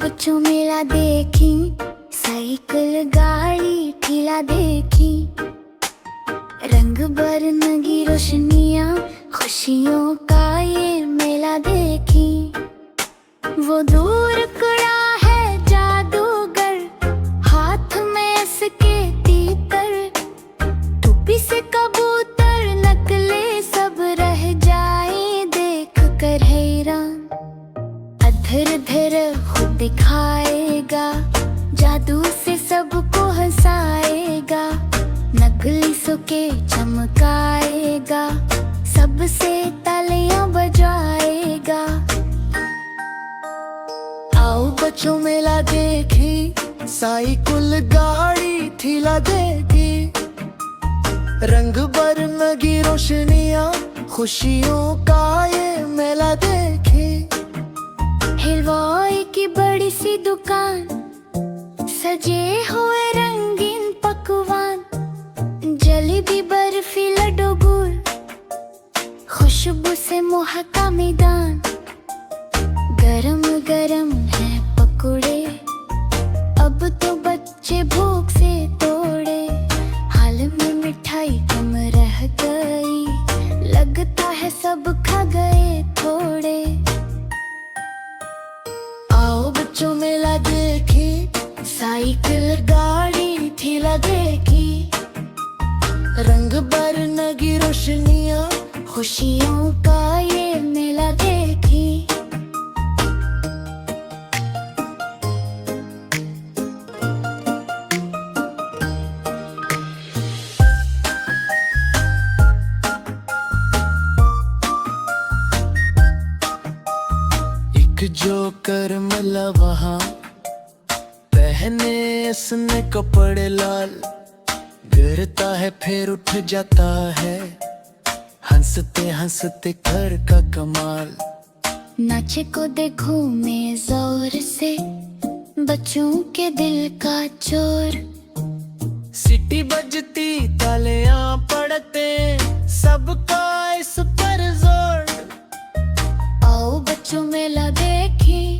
बच्चों मेला देखी, साइकिल गाड़ी ठेला देखी, रंग बरंगी रोशनियाँ खुशियों का ये मेला देखी। वो दूर खड़ा है जादूगर, हाथ में इसके तीतर, टोपी से कबूतर नकले सब रह जाए देख कर हैरान। अधर धर खुद दिखाएगा, जादू से सबको हंसाएगा, नकली सो के चमकाएगा, सबसे तालियां बजाएगा। आओ बच्चों मेला देखी, साइकिल गाड़ी ठेला देखी, रंग बरंगी रोशनियाँ खुशियों का ये मेला देखी। हलवाई की बड़ी सी दुकान, सजे हुए रंगीन पकवान, जलेबी बर्फी लड्डू गुड़, खुशबू से महका मैदान। गरम गरम है पकोड़े, अब तो बच्चे भूख से तोड़े, हाल में मिठाई कम रह गई, लगता है सब खा गए थोड़े। आओ बच्चों मेला देखी, साइकिल गाड़ी ठेला देखी, रंग बरंगी रोशनियाँ खुशियों का ये मेला देखी। एक जोकर मिला वहाँ, पहने इसने कपड़े लाल, गिरता है फिर उठ जाता है, हंसते हंसते घर का कमाल। नाचे को देखो मैं जोर से, बच्चों के दिल का चोर, सीटी बजती तालियां पड़ते, सबका इस पर जोर। आओ बच्चों मेला देखी,